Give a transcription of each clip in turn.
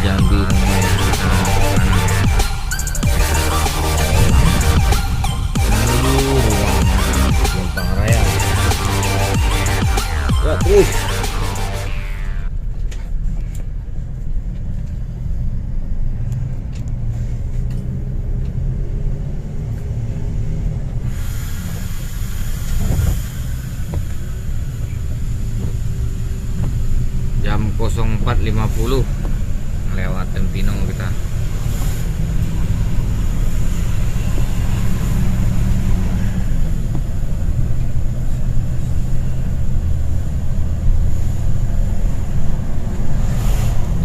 Jambi namanya. Simpang Raya. Ya, terus. Jam 04.50 lewat Tempino kita.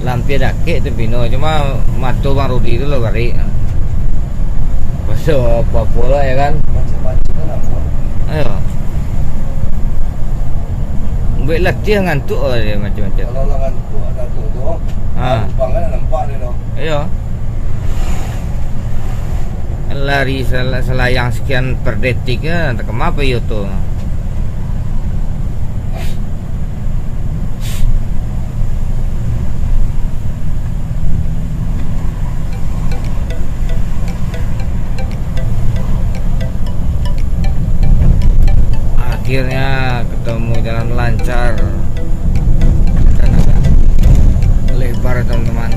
Lampir dake Tempino, cuma Mato Bang Rudi itu loh kari. Pasal Papua ya kan. Ayo. Buat latih ngantuk dia macam-macam. Kalau lah ngantuk ada tu tu. Bangun nampak dia tu. Iya. Lari selayang sekian per detik ya, tak kenapa yo tu. Akhirnya ketemu jalan lancar dan agak lebar teman-teman.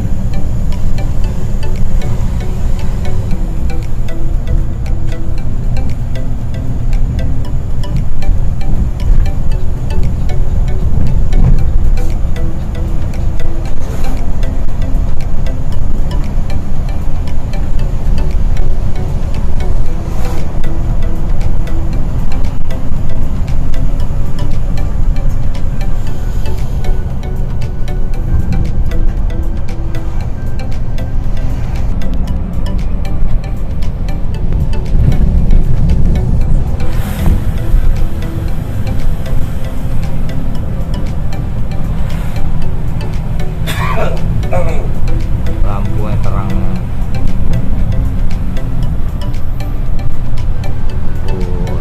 Lampu yang terang.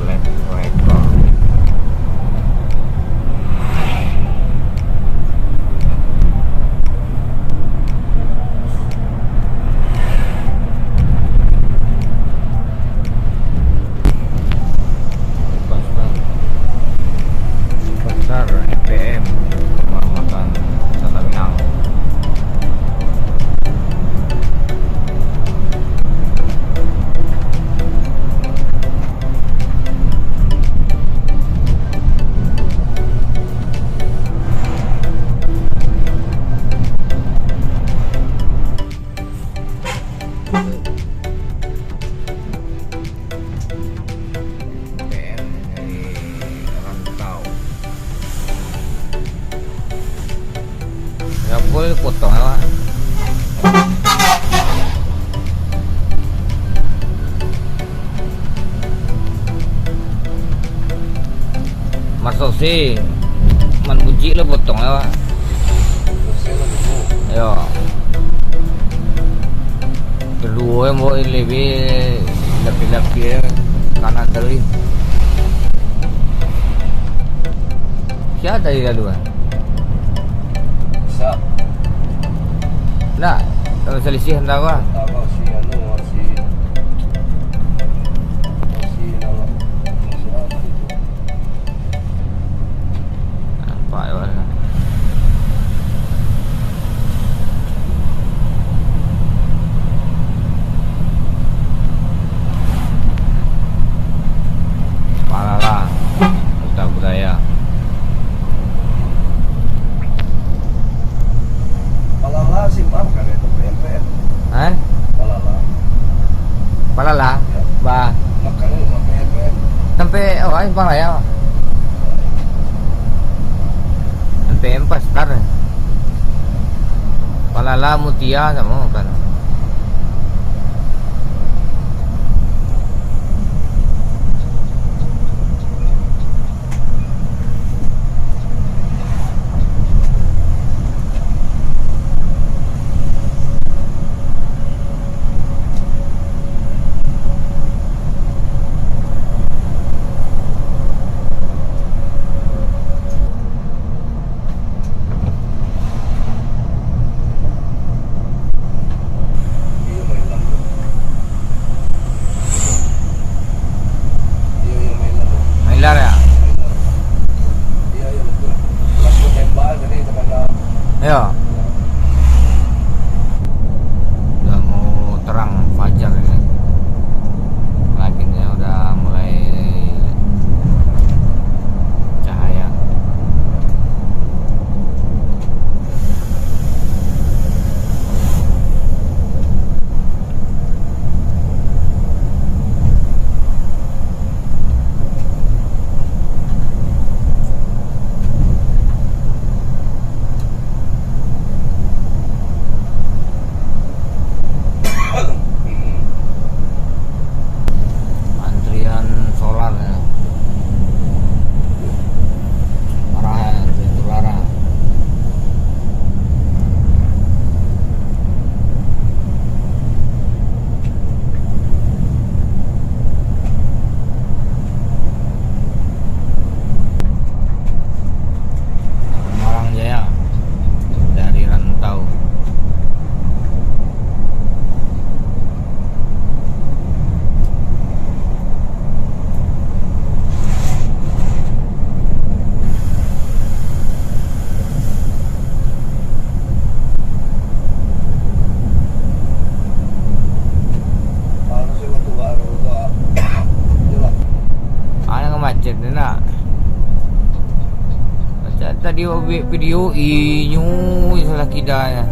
LED rekor. Pasar EPM rumah makan Wisata Minang. PM dari Rantau. Ya boleh potong ya, Pak. Masuk sih menpuji lo potong ya, Pak. Ya. Kedua yang mau lebih lebih kanan tadi. Siapa tadi lalu? Bisa. Nah, kalau selisih hendak apa? Kalau si anu masih nama masih apa itu? Apa ya? Malala, Duta Budaya. Palala sih kan itu PMPM. Hah? Palala. Palala? Ya. Ba. Makanya PMPM. Sampai oh, Bang Raya. Sampai empat star. Palala Mutia sama kan. video inyu salah kidanya.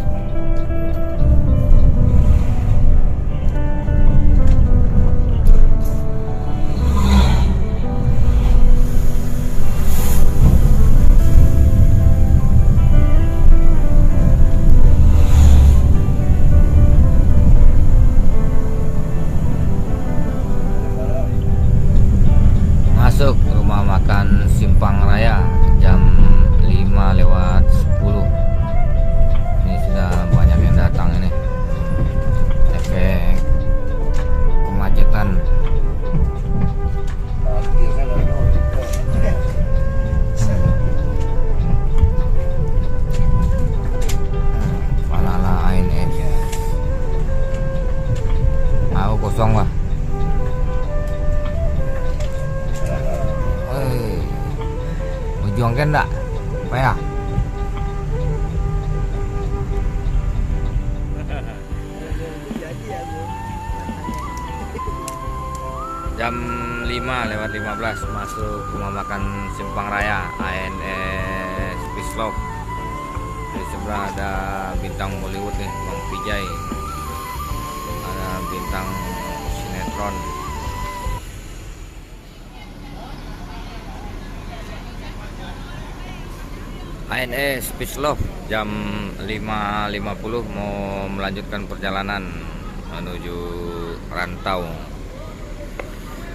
Masuk rumah makan Simpang Raya jam 5:10. Ini sudah banyak yang datang ini. Efek kemacetan. Palala ANS. Aku kosong lah. Juang kan enggak? Apa ya? Jam 5:15 masuk rumah makan Simpang Raya ANS Pislop. Di sebelah ada bintang Bollywood nih, Bang Vijay. Ada bintang sinetron. ANS Pislop jam 5:50 mau melanjutkan perjalanan menuju Rantau.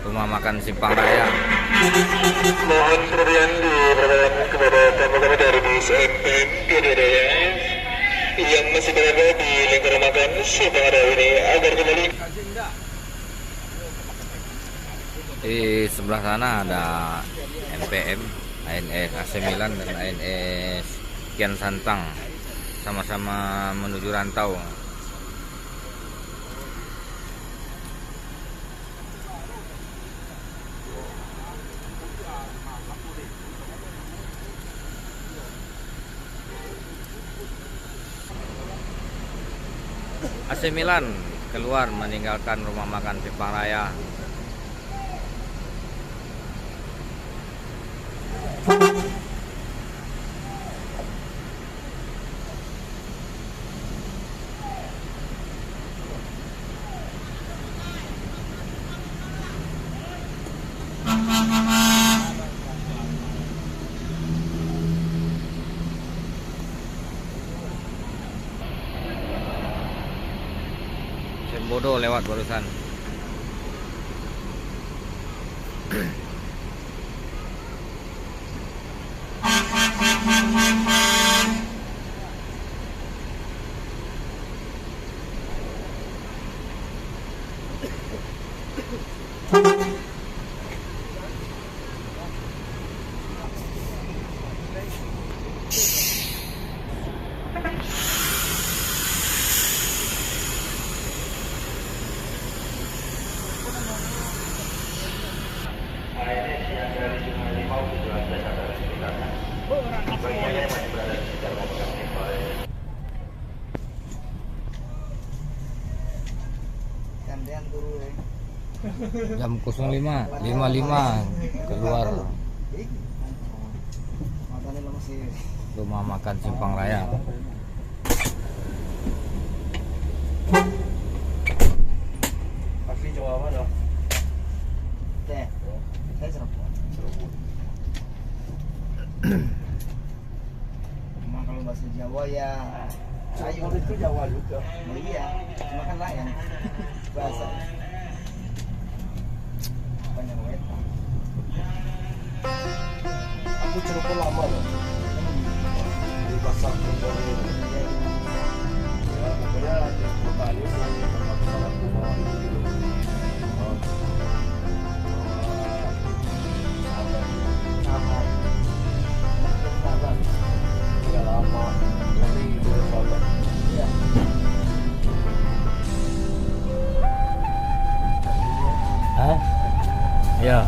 Rumah makan Simpang Raya. Mohon perhatian diperkenalkan kepada tamu kami dari BSMPM Kediri yang masih berada di lingkungan makan Simpang Raya ini agar kembali. Di sebelah sana ada MPM, ANS AC Milan dan ANS Kian Santang, sama-sama menuju Rantau. AC Milan keluar meninggalkan rumah makan Simpang Raya. Sembodo lewat barusan. Jam 05.55 keluar rumah makan Simpang Raya. Asli Jawa mana? Saya Cirebon. Cuma kalau bahasa Jawa ya Sayur itu Jawa juga. oh iya, cuma kan lain bahasa banyak wetan. Aku Cirebon lama loh. Di pasar Cirebon ini. Ya, pokoknya di kota ini tempat aku mau gitu. Sabar. Sabar. Tidak lama, tapi bersahabat. Iya. Hah? Ya.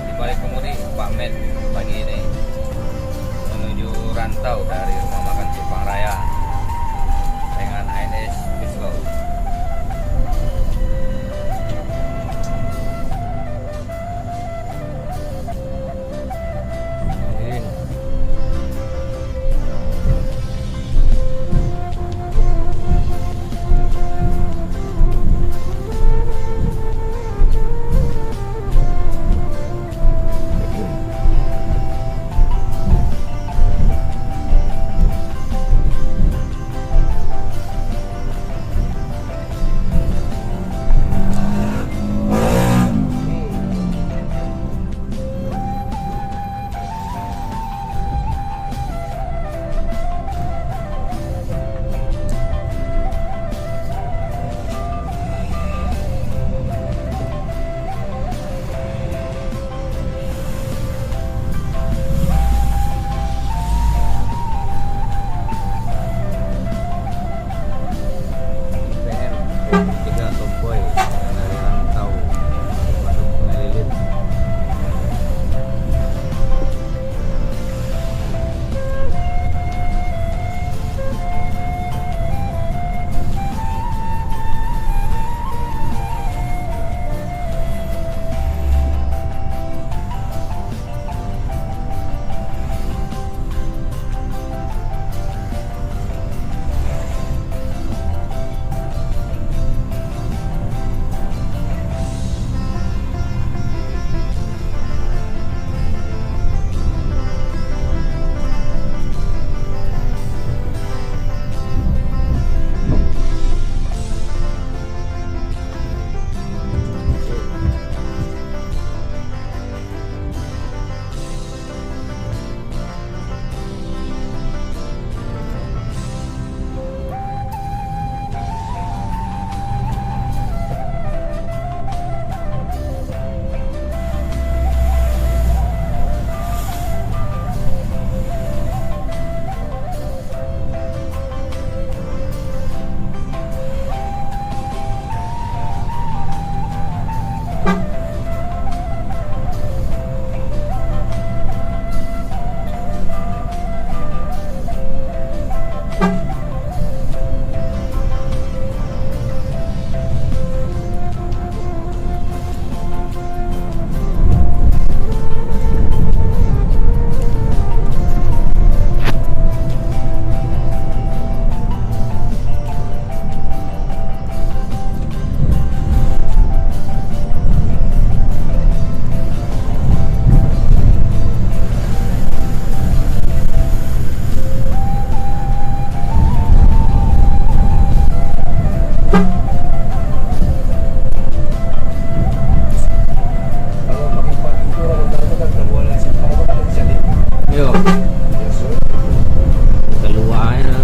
Di balik kemudi Pak Med pagi ini menuju Rantau dari rumah makan Simpang Raya dengan ANS Pislop. keluar ya.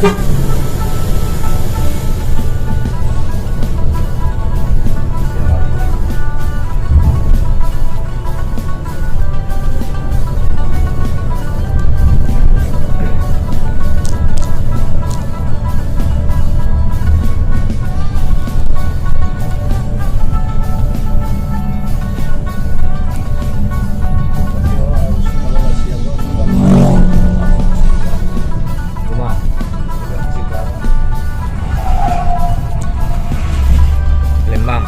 Rumah. Lembang.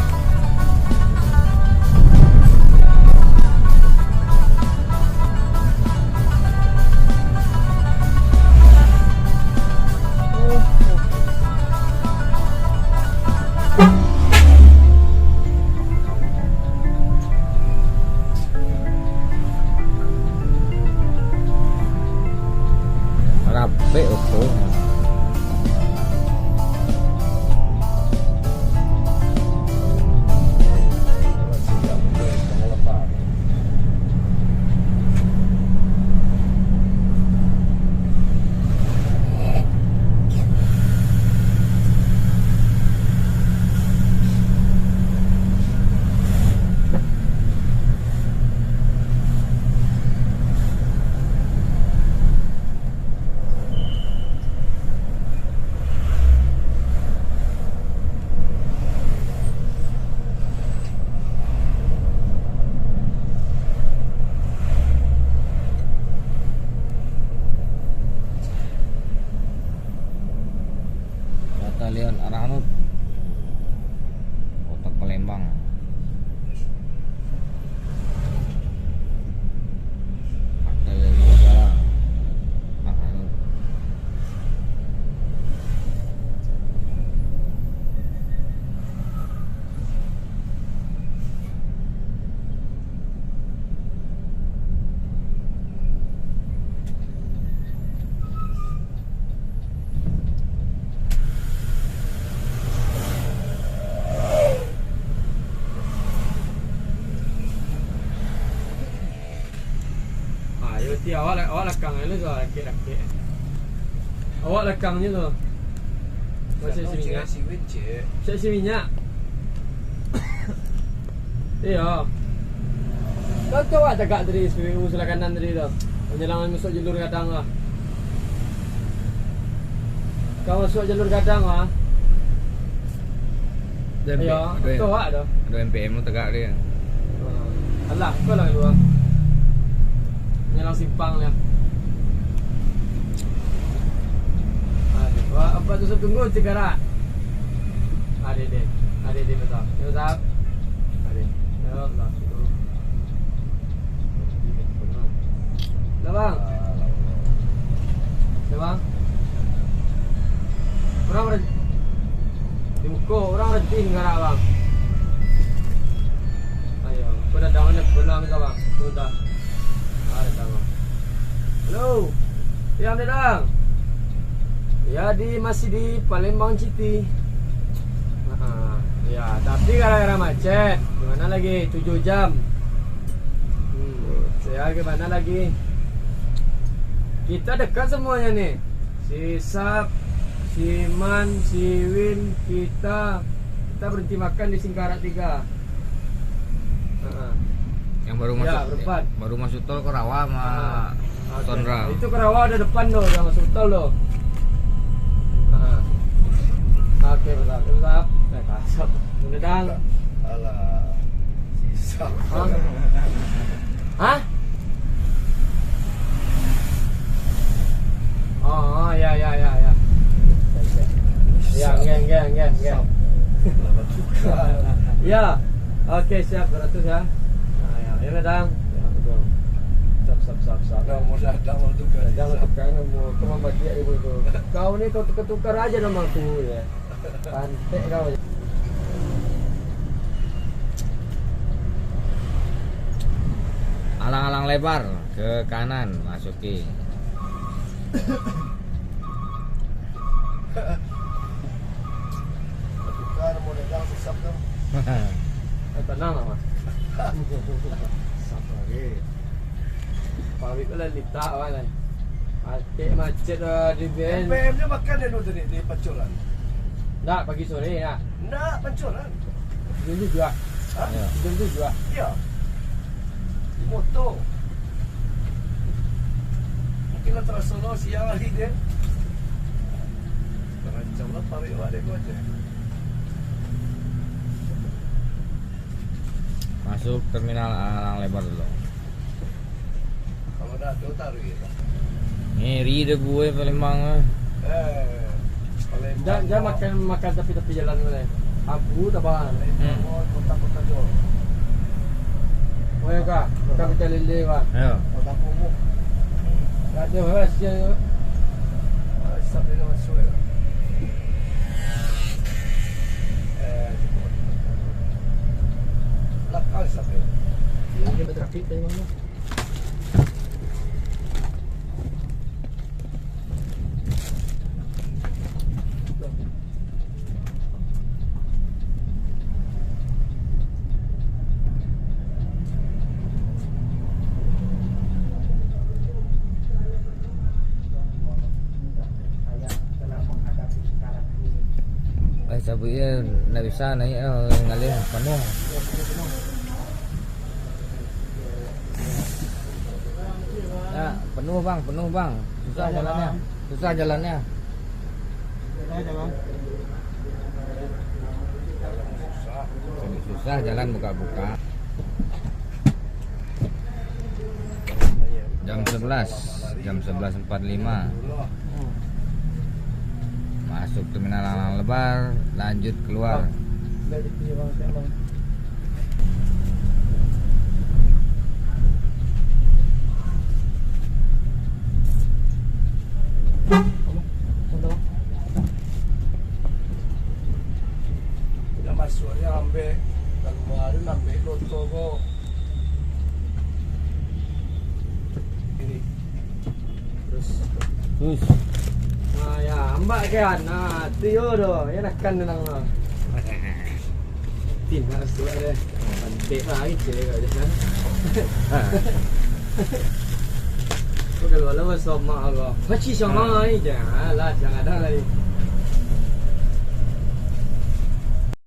Rapi utuh. Batalion Arhanud Kota Palembang. Artileri Udara Arhanud. Awak lekang ni tu laki-laki. Awak lekangnya tu. Macam si minyak. Macam si minyak. Iya. Kau tahu tak cakap tadi SPBU sebelah kanan tadi tu. Penyelangan masuk jalur gadang lah. Kau masuk jalur gadang lah. Iya, tahu tak dah. Ada MPM tu tegak dia. Alah, kau lah luar. Penyelang simpang dia. Wah, apa tu tunggu cikarat. Ada betul. Ya betul. Ada. Ya betul. Dah bang. Dah bang. Orang di muka orang rajin ngarak bang. Ayo, kau dah daun dah pulang ke bang? Sudah. Ada bang. Hello. Yang datang. Ya masih di Palembang City. Ya, tapi gara-gara macet. Gimana lagi? 7 jam. Saya gimana lagi? Kita dekat semuanya nih. Si Sap, si Man, si Win, kita berhenti makan di Singkarak 3. Yang baru masuk. Ya, berempat. Baru masuk tol ke Rawa sama Sonra. Itu ke Rawa ada depan loh, udah masuk tol loh. Oke, betul. Kasap. Mudang. Alah. Sisa. Hah? Oh, ya. Ya, geng. Ya. Oke, siap 200 ya. Nah, ya Medang. Ya, betul. Sap. Dah mudah tukar. Jangan tukar mau cuma bagi ibu tu. Kau ni kau tukar aja nama aku ya. Pantek kau. Alang-alang lebar ke kanan masuki. Tukar mau datang sesap tu. Tenang lah mas. Sap lagi. Pawit ko lang lita kan. Atik macet di Ben. MPM dia makan dia tadi di Pancoran. Nak pagi sore nak. Nak Pancoran. Jam 7 ah. Ha? Jam 7 ah. Ya. Di motor. Mungkin antara Solo siang hari dia. Terancam lah tarik awak dia kau aja. Masuk terminal Alang Lebar dulu. Kalau dah tu tarik lah. Ngeri deh gue Palembang. Palembang. Jangan makan tepi jalan mana. Abu tak bang. Kota-kota Johor. Oh ya kak, makan pecel lele bang. Ayo. Kota Pumuk. Tak ada hasil. Sampai dia masuk ya. Belakang sampai. Ini bertrafik tadi mana? Sabutnya nggak bisa naik ngalir penuh. Ya, penuh bang, susah jalannya. Susah jalan buka-buka. Jam 11.45 masuk terminal Alang Lebar, lanjut keluar. Dia masuknya ambil kemarin ambil loto kok. Ini. Terus. Terus Nah ya, ambak kan. Nah, tio doh. Ya nak kan nang. Tina sudah deh. Pantai lagi cek aja kan. Kau kalau lawan sama agak. Macam sama ni je. Lah jangan ada lagi.